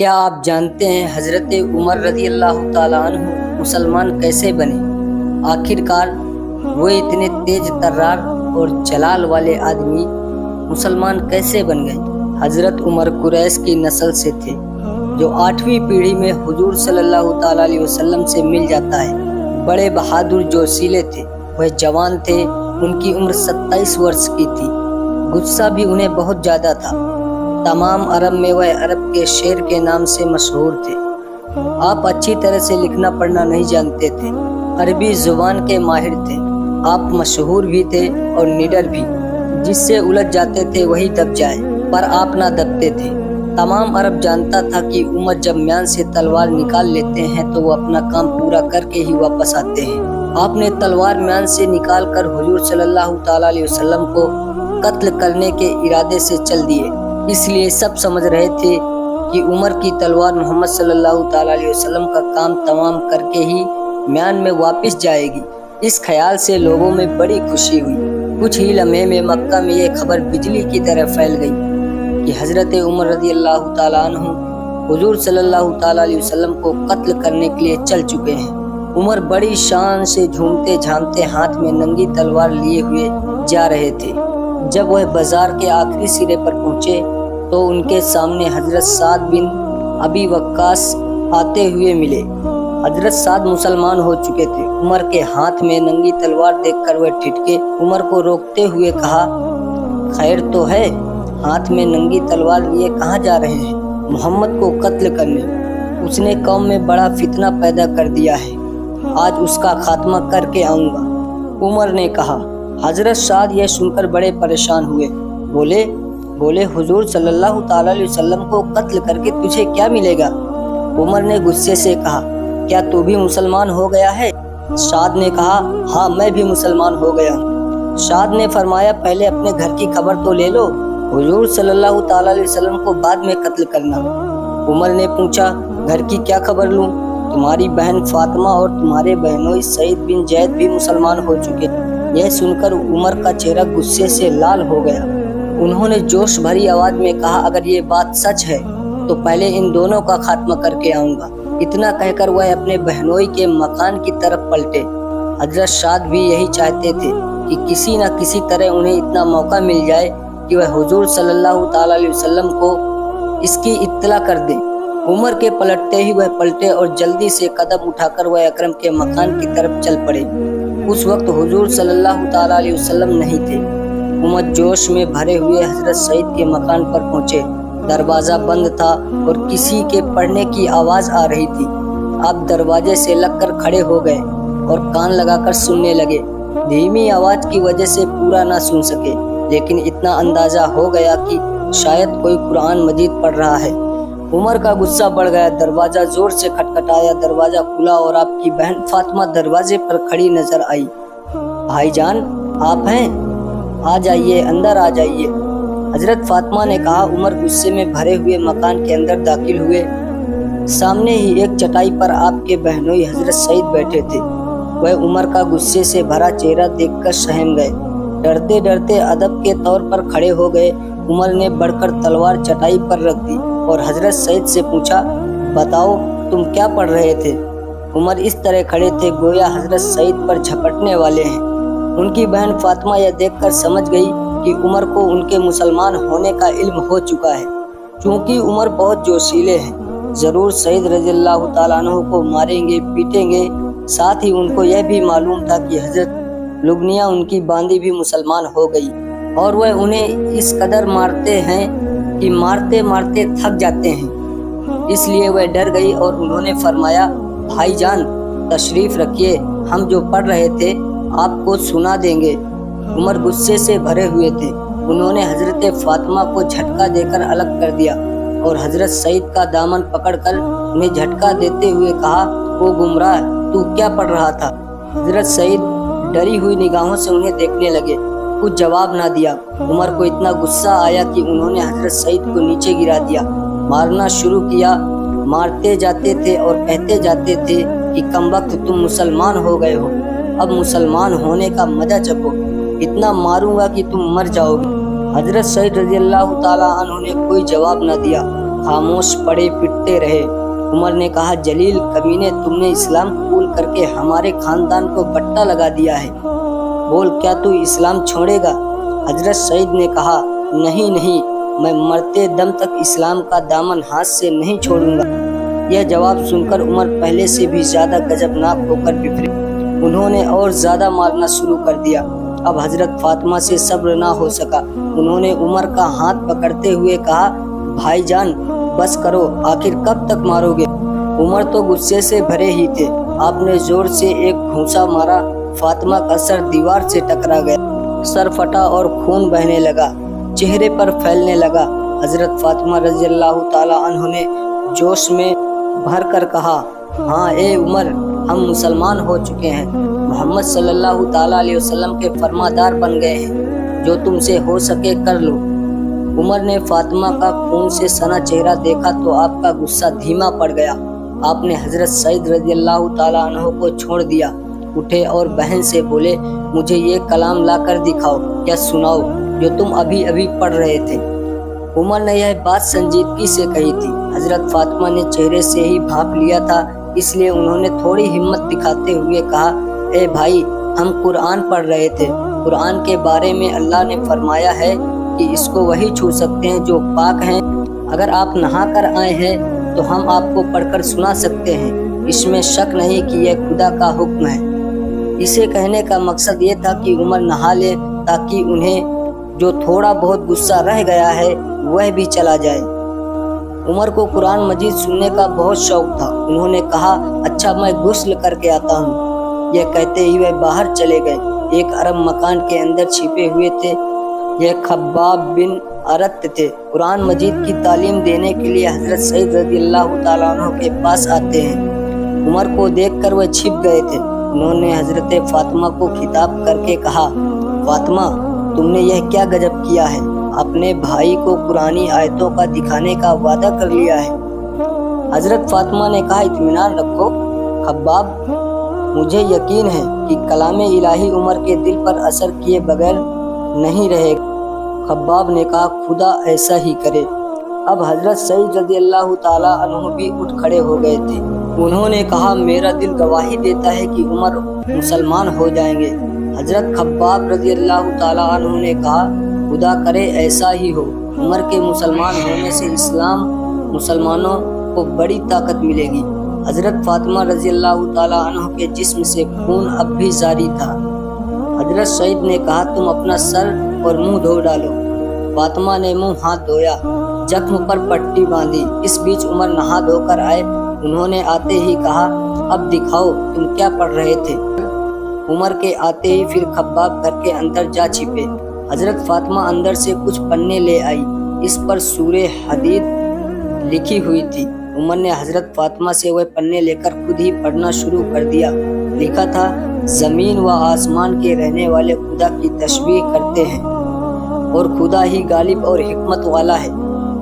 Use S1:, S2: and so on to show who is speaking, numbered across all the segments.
S1: کیا آپ جانتے ہیں حضرت عمر رضی اللہ تعالیٰ عنہ مسلمان کیسے بنے؟ آخر کار وہ اتنے تیز ترار اور جلال والے آدمی مسلمان کیسے بن گئے؟ حضرت عمر قریش کی نسل سے تھے جو 8ویں پیڑھی میں حضور صلی اللہ تعالیٰ علیہ وسلم سے مل جاتا ہے۔ بڑے بہادر جوشیلے تھے، وہ جوان تھے، ان کی عمر 27 برس کی تھی۔ غصہ بھی انہیں بہت زیادہ تھا۔ تمام عرب میں وہ عرب کے شیر کے نام سے مشہور تھے۔ آپ اچھی طرح سے لکھنا پڑھنا نہیں جانتے تھے، عربی زبان کے ماہر تھے۔ آپ مشہور بھی تھے اور نڈر بھی، جس سے الجھ جاتے تھے وہی دب جائے، پر آپ نہ دبتے تھے۔ تمام عرب جانتا تھا کہ عمر جب میان سے تلوار نکال لیتے ہیں تو وہ اپنا کام پورا کر کے ہی واپس آتے ہیں۔ آپ نے تلوار میان سے نکال کر حضور صلی اللہ تعالیٰ علیہ وسلم کو قتل کرنے کے ارادے سے چل دیے۔ اس لیے سب سمجھ رہے تھے کہ عمر کی تلوار محمد صلی اللہ تعالیٰ علیہ وسلم کا کام تمام کر کے ہی میان میں واپس جائے گی۔ اس خیال سے لوگوں میں بڑی خوشی ہوئی۔ کچھ ہی لمحے میں مکہ میں یہ خبر بجلی کی طرح پھیل گئی کہ حضرت عمر رضی اللہ تعالیٰ عنہ حضور صلی اللہ تعالیٰ علیہ وسلم کو قتل کرنے کے لیے چل چکے ہیں۔ عمر بڑی شان سے جھومتے جھامتے ہاتھ میں ننگی تلوار لیے ہوئے جا رہے تھے۔ جب وہ بازار کے آخری سرے پر پہنچے تو ان کے سامنے حضرت سعد بن ابی وقاص آتے ہوئے ملے۔ حضرت سعد مسلمان ہو چکے تھے۔ عمر کے ہاتھ میں ننگی تلوار دیکھ کر وہ ٹھٹکے۔ عمر کو روکتے ہوئے کہا، خیر تو ہے، ہاتھ میں ننگی تلوار لیے کہاں جا رہے ہیں؟ محمد کو قتل کرنے۔ اس نے قوم میں بڑا فتنہ پیدا کر دیا ہے، آج اس کا خاتمہ کر کے آؤں گا، عمر نے کہا۔ حضرت سعد یہ سن کر بڑے پریشان ہوئے۔ بولے حضور صلی اللہ تعالیٰ علیہ وسلم کو قتل کر کے تجھے کیا ملے گا؟ عمر نے غصے سے کہا، کیا تو بھی مسلمان ہو گیا ہے؟ سعد نے کہا، ہاں میں بھی مسلمان ہو گیا ہوں۔ سعد نے فرمایا، پہلے اپنے گھر کی خبر تو لے لو، حضور صلی اللہ تعالیٰ علیہ وسلم کو بعد میں قتل کرنا۔ عمر نے پوچھا، گھر کی کیا خبر لوں؟ تمہاری بہن فاطمہ اور تمہارے بہنوئی سعید بن زید بھی مسلمان ہو چکے۔ یہ سن کر عمر کا چہرہ غصے سے لال ہو گیا۔ انہوں نے جوش بھری آواز میں کہا، اگر یہ بات سچ ہے تو پہلے ان دونوں کا خاتمہ کر کے آؤں گا۔ اتنا کہہ کر وہ اپنے بہنوئی کے مکان کی طرف پلٹے۔ حضرت سعد بھی یہی چاہتے تھے کہ کسی نہ کسی طرح انہیں اتنا موقع مل جائے کہ وہ حضور صلی اللہ تعالیٰ علیہ وسلم کو اس کی اطلاع کر دیں۔ عمر کے پلٹتے ہی وہ پلٹے اور جلدی سے قدم اٹھا کر وہ اکرم کے مکان کی طرف چل پڑے۔ اس وقت حضور صلی اللہ تعالیٰ علیہ وسلم نہیں تھے۔ عمر جوش میں بھرے ہوئے حضرت سعید کے مکان پر پہنچے۔ دروازہ بند تھا اور کسی کے پڑھنے کی آواز آ رہی تھی۔ آپ دروازے سے لگ کر کھڑے ہو گئے اور کان لگا کر سننے لگے۔ دھیمی آواز کی وجہ سے پورا نہ سن سکے، لیکن اتنا اندازہ ہو گیا کہ شاید کوئی قرآن مجید پڑھ رہا ہے۔ عمر کا غصہ بڑھ گیا۔ دروازہ زور سے کھٹکھٹایا، دروازہ کھلا اور آپ کی بہن فاطمہ دروازے پر کھڑی نظر آئی۔ بھائی جان، آپ ہیں؟ آ جائیے، اندر آ جائیے، حضرت فاطمہ نے کہا۔ عمر غصے میں بھرے ہوئے مکان کے اندر داخل ہوئے۔ سامنے ہی ایک چٹائی پر آپ کے بہنوئی حضرت سعید بیٹھے تھے۔ وہ عمر کا غصے سے بھرا چہرہ دیکھ کر سہم گئے۔ ڈرتے ڈرتے ادب کے طور پر کھڑے ہو گئے۔ عمر نے بڑھ کر تلوار چٹائی پر رکھ دی اور حضرت سعید سے پوچھا، بتاؤ تم کیا پڑھ رہے تھے؟ عمر اس طرح کھڑے تھے گویا حضرت سعید پر جھپٹنے والے ہیں۔ ان کی بہن فاطمہ یہ دیکھ کر سمجھ گئی کہ عمر کو ان کے مسلمان ہونے کا علم ہو چکا ہے۔ چونکہ عمر بہت جوشیلے ہیں، ضرور سعید رضی اللہ تعالیٰ عنہ کو ماریں گے، پیٹیں گے۔ ساتھ ہی ان کو یہ بھی معلوم تھا کہ حضرت لبنیہ ان کی باندی بھی مسلمان ہو گئی اور وہ انہیں اس قدر مارتے ہیں کہ مارتے مارتے تھک جاتے ہیں۔ اس لیے وہ ڈر گئی اور انہوں نے فرمایا، بھائی جان تشریف رکھیے، ہم جو پڑھ رہے تھے آپ کو سنا دیں گے۔ عمر غصے سے بھرے ہوئے تھے۔ انہوں نے حضرت فاطمہ کو جھٹکا دے کر الگ کر دیا اور حضرت سعید کا دامن پکڑ کر انہیں جھٹکا دیتے ہوئے کہا، او گمراہ، تو کیا پڑھ رہا تھا؟ حضرت سعید ڈری ہوئی نگاہوں سے انہیں دیکھنے لگے، کچھ جواب نہ دیا۔ عمر کو اتنا غصہ آیا کہ انہوں نے حضرت سعید کو نیچے گرا دیا، مارنا شروع کیا۔ مارتے جاتے تھے اور کہتے جاتے تھے کہ کمبخت تم مسلمان ہو گئے ہو، اب مسلمان ہونے کا مزہ چکھو، اتنا ماروں گا کہ تم مر جاؤ گے۔ حضرت سعید رضی اللہ تعالیٰ عنہ نے کوئی جواب نہ دیا۔ خاموش پڑے پٹتے رہے۔ عمر نے کہا جلیل کمینے، تم نے اسلام قبول کر کے ہمارے خاندان کو بٹا لگا دیا ہے، بول کیا تو اسلام چھوڑے گا؟ حضرت سعید نے کہا نہیں نہیں، میں مرتے دم تک اسلام کا دامن ہاتھ سے نہیں چھوڑوں گا۔ یہ جواب سن کر عمر پہلے سے بھی زیادہ غضبناک ہو کر بفرے۔ انہوں نے اور زیادہ مارنا شروع کر دیا۔ اب حضرت فاطمہ سے صبر نہ ہو سکا۔ انہوں نے عمر کا ہاتھ پکڑتے ہوئے کہا بھائی جان بس کرو، آخر کب تک مارو گے؟ عمر تو غصے سے بھرے ہی تھے۔ آپ نے زور سے ایک گھونسا مارا، فاطمہ کا سر دیوار سے ٹکرا گیا، سر پھٹا اور خون بہنے لگا، چہرے پر پھیلنے لگا۔ حضرت فاطمہ رضی اللہ تعالی عنہ نے جوش میں بھر کر کہا ہاں اے عمر، ہم مسلمان ہو چکے ہیں، محمد صلی اللہ تعالی علیہ وسلم کے فرمادار بن گئے ہیں، جو تم سے ہو سکے کر لو۔ عمر نے فاطمہ کا خون سے سنا چہرہ دیکھا تو آپ کا غصہ دھیما پڑ گیا۔ آپ نے حضرت سعید رضی اللہ تعالی عنہ کو چھوڑ دیا، اٹھے اور بہن سے بولے مجھے یہ کلام لا کر دکھاؤ یا سناؤ جو تم ابھی ابھی پڑھ رہے تھے۔ عمر نے یہ بات سنجیدگی سے کہی تھی۔ حضرت فاطمہ نے چہرے سے ہی بھانپ لیا تھا، اس لیے انہوں نے تھوڑی ہمت دکھاتے ہوئے کہا اے بھائی، ہم قرآن پڑھ رہے تھے۔ قرآن کے بارے میں اللہ نے فرمایا ہے کہ اس کو وہی چھو سکتے ہیں جو پاک ہیں۔ اگر آپ نہا کر آئے ہیں تو ہم آپ کو پڑھ کر سنا سکتے ہیں، اس میں شک نہیں کہ یہ خدا کا حکم ہے۔ اسے کہنے کا مقصد یہ تھا کہ عمر نہا لے تاکہ انہیں جو تھوڑا بہت غصہ رہ گیا ہے وہ بھی چلا جائے۔ عمر کو قرآن مجید سننے کا بہت شوق تھا۔ انہوں نے کہا اچھا میں غسل کر کے آتا ہوں۔ یہ کہتے ہی وہ باہر چلے گئے۔ ایک عرب مکان کے اندر چھپے ہوئے تھے۔ یہ خباب بن ارت تھے۔ قرآن مجید کی تعلیم دینے کے لیے حضرت سعید رضی اللہ تعالیٰ عنہ کے پاس آتے ہیں۔ عمر کو دیکھ کر وہ چھپ گئے تھے۔ انہوں نے حضرت فاطمہ کو خطاب کر کے کہا فاطمہ تم نے یہ کیا غضب کیا ہے؟ اپنے بھائی کو قرآنی آیتوں کا دکھانے کا وعدہ کر لیا ہے۔ حضرت فاطمہ نے کہا اطمینان رکھو خباب، مجھے یقین ہے کہ کلام الہی عمر کے دل پر اثر کیے بغیر نہیں رہے گا۔ خباب نے کہا خدا ایسا ہی کرے۔ اب حضرت سعید رضی اللہ تعالیٰ عنہ بھی اٹھ کھڑے ہو گئے تھے۔ انہوں نے کہا میرا دل گواہی دیتا ہے کہ عمر مسلمان ہو جائیں گے۔ حضرت خباب رضی اللہ تعالیٰ عنہ نے کہا خدا کرے ایسا ہی ہو۔ عمر کے مسلمان ہونے سے اسلام مسلمانوں کو بڑی طاقت ملے گی۔ حضرت فاطمہ رضی اللہ تعالیٰ عنہ کے جسم سے خون اب بھی جاری تھا۔ حضرت سعید نے کہا تم اپنا سر اور منہ دھو ڈالو۔ فاطمہ نے منہ ہاتھ دھویا، زخم پر پٹی باندھی۔ اس بیچ عمر نہا دھو کر آئے۔ انہوں نے آتے ہی کہا اب دکھاؤ تم کیا پڑھ رہے تھے؟ عمر کے آتے ہی پھر خباب گھر کے اندر جا چھپے۔ حضرت فاطمہ اندر سے کچھ پنے لے آئی، اس پر سورہ حدید لکھی ہوئی تھی۔ عمر نے حضرت فاطمہ سے وہ پنے لے کر خود ہی پڑھنا شروع کر دیا۔ لکھا تھا زمین و آسمان کے رہنے والے خدا کی تشبیہ کرتے ہیں اور خدا ہی غالب اور حکمت والا ہے۔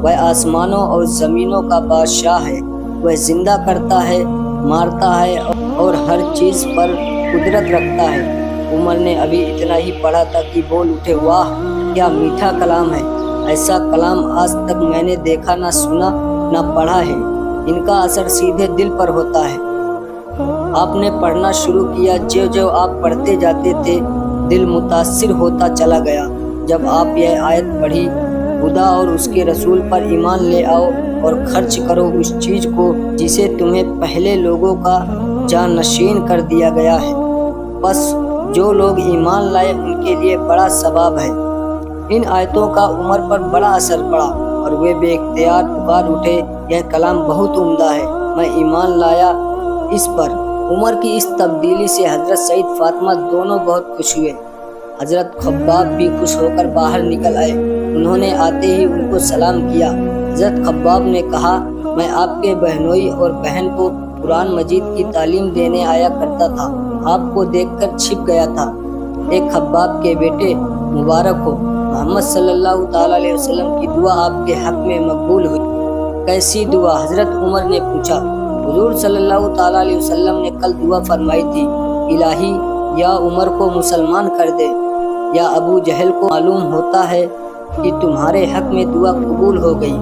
S1: وہ آسمانوں اور زمینوں کا بادشاہ ہے، وہ زندہ کرتا ہے، مارتا ہے اور ہر چیز پر قدرت رکھتا ہے۔ عمر نے ابھی اتنا ہی پڑھا تھا کہ بول اٹھے واہ کیا میٹھا کلام ہے، ایسا کلام آج تک میں نے دیکھا نہ سنا نہ پڑھا ہے، ان کا اثر سیدھے دل پر ہوتا ہے۔ آپ نے پڑھنا شروع کیا، جو جو آپ پڑھتے جاتے تھے دل متاثر ہوتا چلا گیا۔ جب آپ یہ آیت پڑھی خدا اور اس کے رسول پر ایمان لے آؤ اور خرچ کرو اس چیز کو جسے تمہیں پہلے لوگوں کا جانشین کر دیا گیا ہے، بس جو لوگ ایمان لائے ان کے لیے بڑا ثواب ہے۔ ان آیتوں کا عمر پر بڑا اثر پڑا اور وہ بے اختیار پکار اٹھے یہ کلام بہت عمدہ ہے، میں ایمان لایا اس پر۔ عمر کی اس تبدیلی سے حضرت سعید فاطمہ دونوں بہت خوش ہوئے۔ حضرت خباب بھی خوش ہو کر باہر نکل آئے۔ انہوں نے آتے ہی ان کو سلام کیا۔ حضرت خباب نے کہا میں آپ کے بہنوئی اور بہن کو قرآن مجید کی تعلیم دینے آیا کرتا تھا، آپ کو دیکھ کر چھپ گیا تھا۔ ایک خباب کے بیٹے مبارک ہو، محمد صلی اللہ تعالیٰ علیہ وسلم کی دعا آپ کے حق میں مقبول ہوئی۔ کیسی دعا؟ حضرت عمر نے پوچھا۔ حضور صلی اللہ تعالیٰ علیہ وسلم نے کل دعا فرمائی تھی الہی یا عمر کو مسلمان کر دے، یا ابو جہل کو معلوم ہوتا ہے کہ تمہارے حق میں دعا قبول ہو گئی۔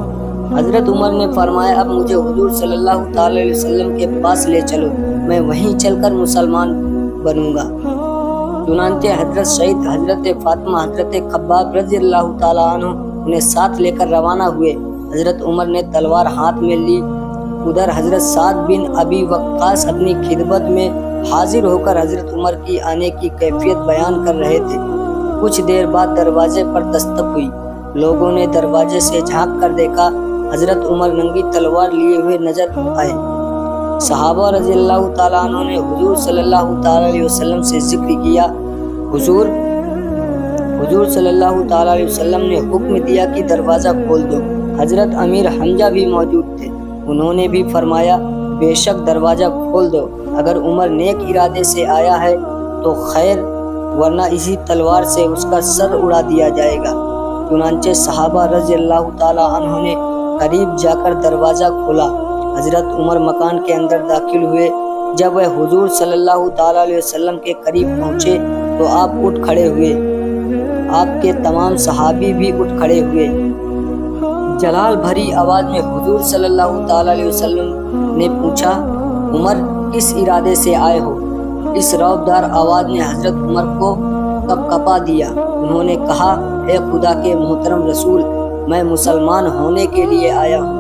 S1: حضرت عمر نے فرمایا اب مجھے حضور صلی اللہ تعالی علیہ وسلم کے پاس لے چلو، میں وہیں چل کر مسلمان بنوں گا۔ چنانچہ حضرت سعید، حضرت فاطمہ، حضرت خباب رضی اللہ تعالیٰ عنہ انہیں ساتھ لے کر روانہ ہوئے۔ حضرت عمر نے تلوار ہاتھ میں لی۔ ادھر حضرت سعد بن ابی وقاص اپنی خدمت میں حاضر ہو کر حضرت عمر کی آنے کی کیفیت بیان کر رہے تھے۔ کچھ دیر بعد دروازے پر دستک ہوئی۔ لوگوں نے دروازے سے جھانک کر دیکھا، حضرت عمر ننگی تلوار لیے ہوئے نظر آئے۔ صحابہ رضی اللہ تعالیٰ عنہ نے حضور صلی اللہ تعالیٰ علیہ وسلم سے ذکر کیا۔ حضور صلی اللہ تعالیٰ علیہ وسلم نے حکم دیا کہ دروازہ کھول دو۔ حضرت امیر حمزہ بھی موجود تھے، انہوں نے بھی فرمایا بے شک دروازہ کھول دو، اگر عمر نیک ارادے سے آیا ہے تو خیر، ورنہ اسی تلوار سے اس کا سر اڑا دیا جائے گا۔ چنانچہ صحابہ رضی اللہ تعالیٰ عنہ نے قریب جا کر دروازہ کھولا۔ حضرت عمر مکان کے اندر داخل ہوئے۔ جب وہ حضور صلی اللہ تعالیٰ علیہ وسلم کے قریب پہنچے تو آپ اٹھ کھڑے ہوئے، آپ کے تمام صحابی بھی اٹھ کھڑے ہوئے۔ جلال بھری آواز میں حضور صلی اللہ تعالیٰ علیہ وسلم نے پوچھا، عمر کس ارادے سے آئے ہو؟ اس رعبدار آواز نے حضرت عمر کو کپا دیا۔ انہوں نے کہا، اے خدا کے محترم رسول، میں مسلمان ہونے کے لیے آیا ہوں۔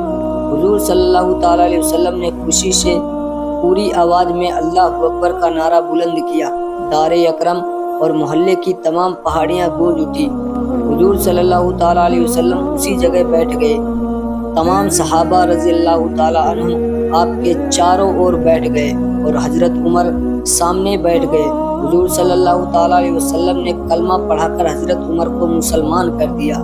S1: حضور صلی اللہ تعالیٰ علیہ وسلم نے خوشی سے پوری آواز میں اللہ اکبر کا نعرہ بلند کیا۔ دار اکرم اور محلے کی تمام پہاڑیاں گونج اٹھی۔ حضور صلی اللہ تعالیٰ علیہ وسلم اسی جگہ بیٹھ گئے۔ تمام صحابہ رضی اللہ تعالیٰ عنہ آپ کے چاروں اور بیٹھ گئے اور حضرت عمر سامنے بیٹھ گئے۔ حضور صلی اللہ تعالیٰ علیہ وسلم نے کلمہ پڑھا کر حضرت عمر کو مسلمان کر دیا۔